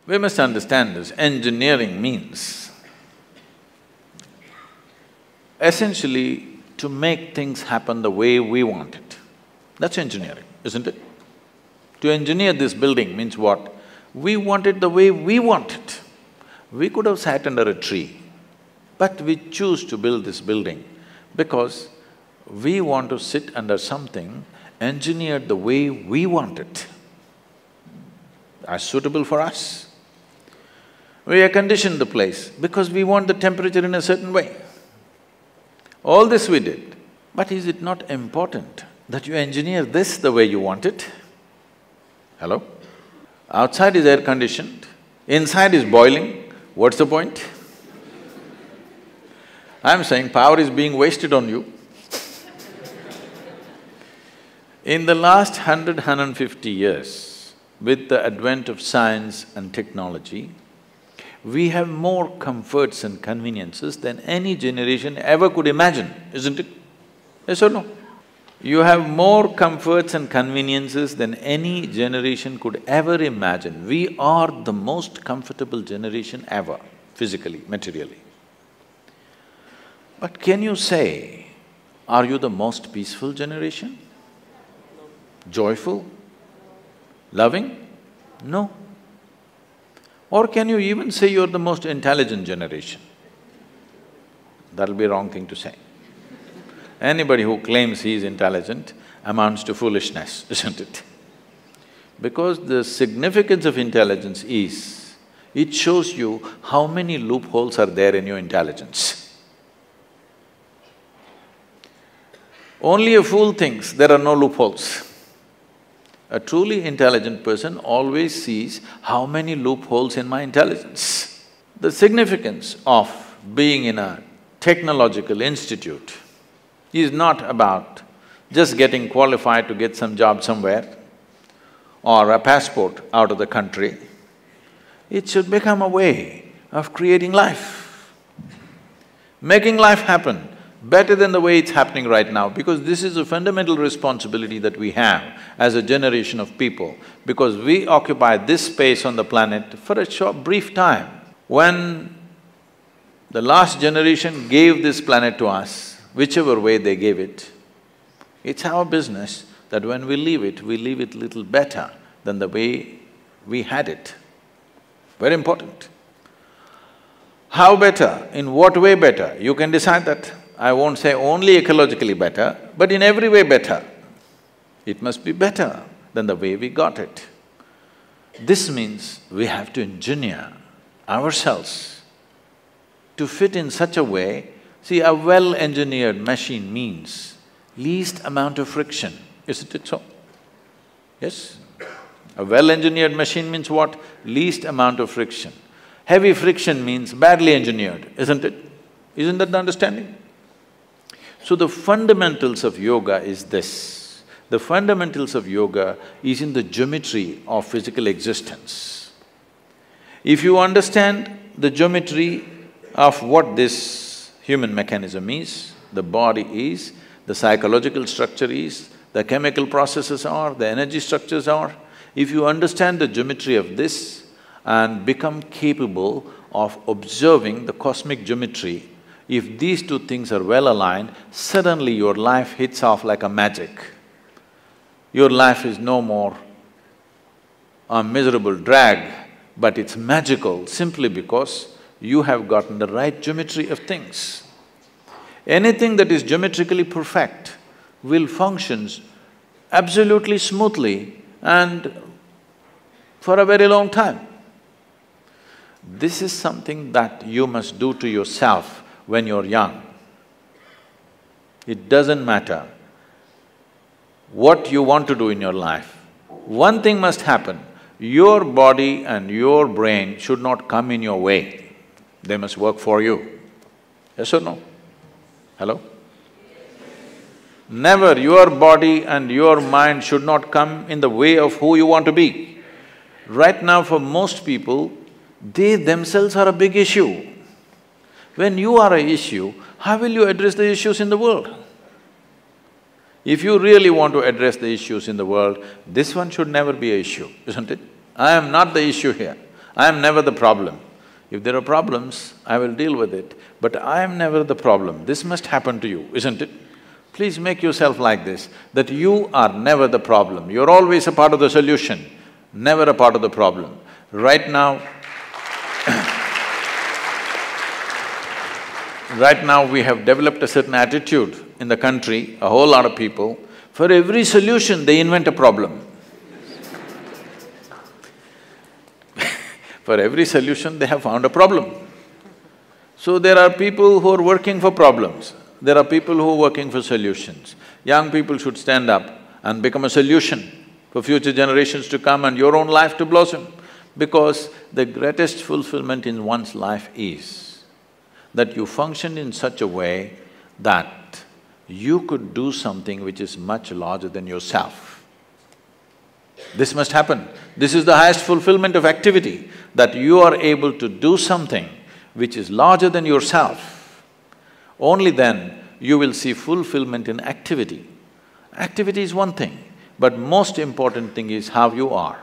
We must understand this. Engineering means essentially to make things happen the way we want it. That's engineering, isn't it? To engineer this building means what? We want it the way we want it. We could have sat under a tree, but we choose to build this building because we want to sit under something engineered the way we want it, as suitable for us. We air conditioned the place because we want the temperature in a certain way. All this we did, but is it not important that you engineer this the way you want it? Hello? Outside is air conditioned, inside is boiling, what's the point? I'm saying power is being wasted on you. In the last 150 years, with the advent of science and technology, we have more comforts and conveniences than any generation ever could imagine, isn't it? Yes or no? You have more comforts and conveniences than any generation could ever imagine. We are the most comfortable generation ever, physically, materially. But can you say, are you the most peaceful generation? Joyful? Loving? No. Or can you even say you're the most intelligent generation? That'll be a wrong thing to say. Anybody who claims he is intelligent amounts to foolishness, isn't it? Because the significance of intelligence is, it shows you how many loopholes are there in your intelligence. Only a fool thinks there are no loopholes. A truly intelligent person always sees how many loopholes in my intelligence. The significance of being in a technological institute is not about just getting qualified to get some job somewhere or a passport out of the country. It should become a way of creating life, making life happen better than the way it's happening right now, because this is a fundamental responsibility that we have as a generation of people, because we occupy this space on the planet for a short, brief time. When the last generation gave this planet to us, whichever way they gave it, it's our business that when we leave it little better than the way we had it. Very important. How better? In what way better? You can decide that. I won't say only ecologically better, but in every way better. It must be better than the way we got it. This means we have to engineer ourselves to fit in such a way. See, a well-engineered machine means least amount of friction, isn't it so? Yes? A well-engineered machine means what? Least amount of friction. Heavy friction means badly engineered, isn't it? Isn't that the understanding? So the fundamentals of yoga is this. The fundamentals of yoga is in the geometry of physical existence. If you understand the geometry of what this human mechanism is, the body is, the psychological structure is, the chemical processes are, the energy structures are, if you understand the geometry of this and become capable of observing the cosmic geometry, if these two things are well aligned, suddenly your life hits off like a magic. Your life is no more a miserable drag, but it's magical simply because you have gotten the right geometry of things. Anything that is geometrically perfect will function absolutely smoothly and for a very long time. This is something that you must do to yourself when you're young. It doesn't matter what you want to do in your life. One thing must happen, your body and your brain should not come in your way. They must work for you. Yes or no? Hello? Never your body and your mind should not come in the way of who you want to be. Right now for most people, they themselves are a big issue. When you are an issue, how will you address the issues in the world? If you really want to address the issues in the world, this one should never be an issue, isn't it? I am not the issue here. I am never the problem. If there are problems, I will deal with it, but I am never the problem. This must happen to you, isn't it? Please make yourself like this, that you are never the problem. You're always a part of the solution, never a part of the problem. Right now, right now we have developed a certain attitude in the country, a whole lot of people, for every solution they invent a problem. For every solution they have found a problem. So there are people who are working for problems, there are people who are working for solutions. Young people should stand up and become a solution for future generations to come and your own life to blossom. Because the greatest fulfillment in one's life is that you function in such a way that you could do something which is much larger than yourself. This must happen. This is the highest fulfillment of activity, that you are able to do something which is larger than yourself. Only then you will see fulfillment in activity. Activity is one thing, but most important thing is how you are.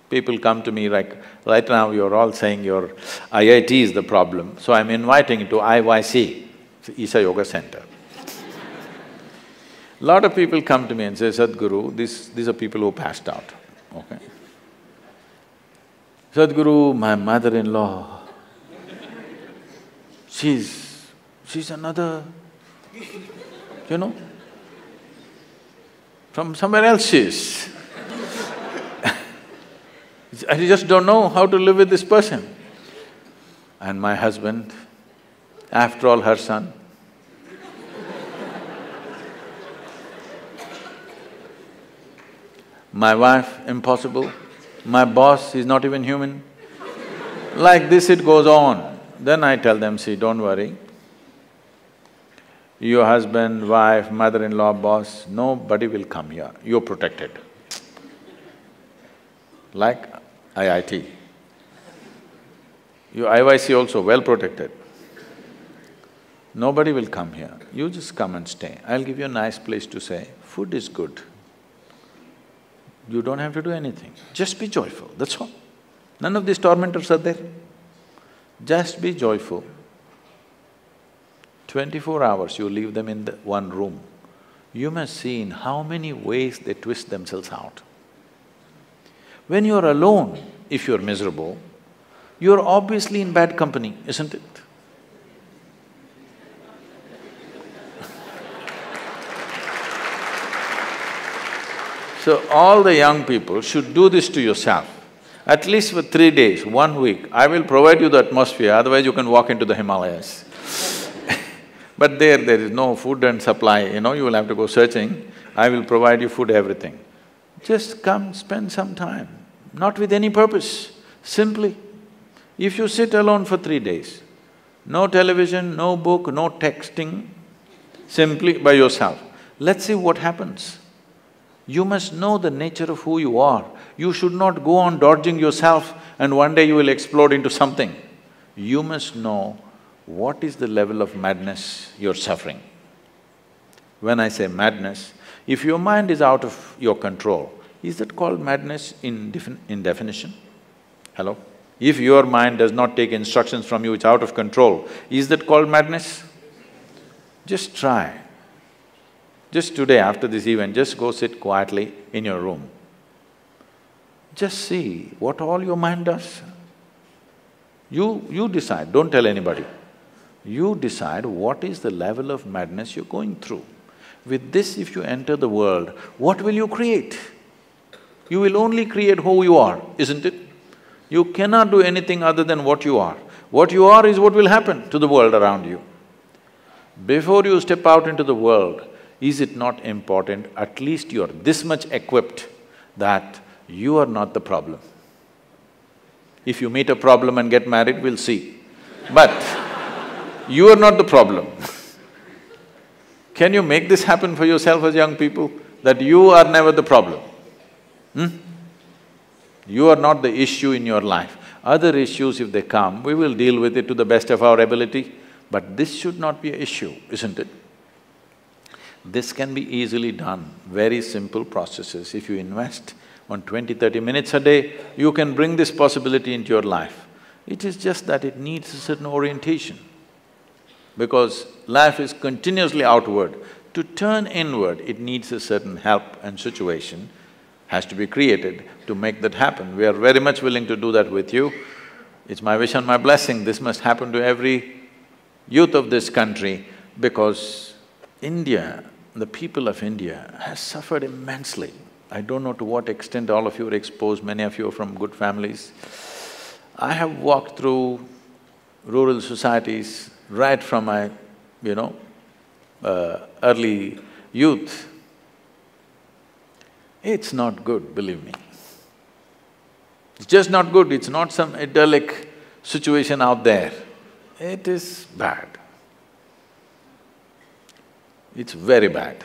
People come to me like, right now you're all saying your IIT is the problem, so I'm inviting you to IYC, Isha Yoga Center. Lot of people come to me and say, Sadguru, these are people who passed out, okay? Sadguru, my mother-in-law, she's another, you know, from somewhere else she is. I just don't know how to live with this person. And my husband, after all, her son. My wife, impossible. My boss, he's not even human. Like this it goes on. Then I tell them, see, don't worry. Your husband, wife, mother-in-law, boss, nobody will come here, you're protected. Like IIT. Your IYC also well protected. Nobody will come here, you just come and stay. I'll give you a nice place to stay, food is good. You don't have to do anything, just be joyful, that's all. None of these tormentors are there. Just be joyful. 24 hours you leave them in the one room, you must see in how many ways they twist themselves out. When you're alone, if you're miserable, you're obviously in bad company, isn't it? So all the young people should do this to yourself. At least for 3 days, 1 week, I will provide you the atmosphere, otherwise you can walk into the Himalayas. But there is no food and supply, you know, you will have to go searching. I will provide you food, everything. Just come, spend some time, not with any purpose, simply. If you sit alone for 3 days, no television, no book, no texting, simply by yourself, let's see what happens. You must know the nature of who you are. You should not go on dodging yourself and one day you will explode into something. You must know what is the level of madness you're suffering. When I say madness, if your mind is out of your control, is that called madness in definition? Hello? If your mind does not take instructions from you, it's out of control, is that called madness? Just try. Just today, after this event, just go sit quietly in your room. Just see what all your mind does. You decide, don't tell anybody. You decide what is the level of madness you're going through. With this, if you enter the world, what will you create? You will only create who you are, isn't it? You cannot do anything other than what you are. What you are is what will happen to the world around you. Before you step out into the world, is it not important, at least you're this much equipped that you are not the problem? If you meet a problem and get married, we'll see. But you are not the problem. Can you make this happen for yourself as young people, that you are never the problem? You are not the issue in your life. Other issues, if they come, we will deal with it to the best of our ability, but this should not be an issue, isn't it? This can be easily done, very simple processes. If you invest on 20, 30 minutes a day, you can bring this possibility into your life. It is just that it needs a certain orientation. Because life is continuously outward. To turn inward, it needs a certain help and situation has to be created to make that happen. We are very much willing to do that with you. It's my wish and my blessing, this must happen to every youth of this country, because India, the people of India has suffered immensely. I don't know to what extent all of you are exposed, many of you are from good families. I have walked through rural societies right from my, early youth. It's not good, believe me. It's just not good, it's not some idyllic situation out there. It is bad. It's very bad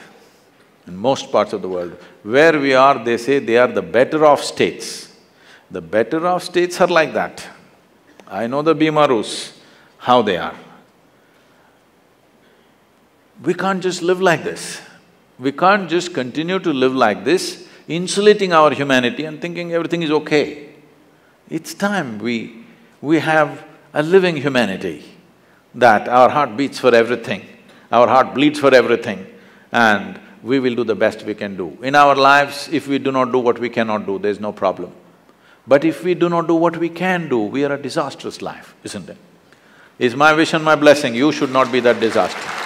in most parts of the world. Where we are, they say they are the better off states. The better off states are like that. I know the Bimarus, how they are. We can't just live like this. We can't just continue to live like this, insulating our humanity and thinking everything is okay. It's time we have a living humanity, that our heart beats for everything, our heart bleeds for everything, and we will do the best we can do. In our lives, if we do not do what we cannot do, there's no problem. But if we do not do what we can do, we are a disastrous life, isn't it? It's my wish and my blessing, you should not be that disaster.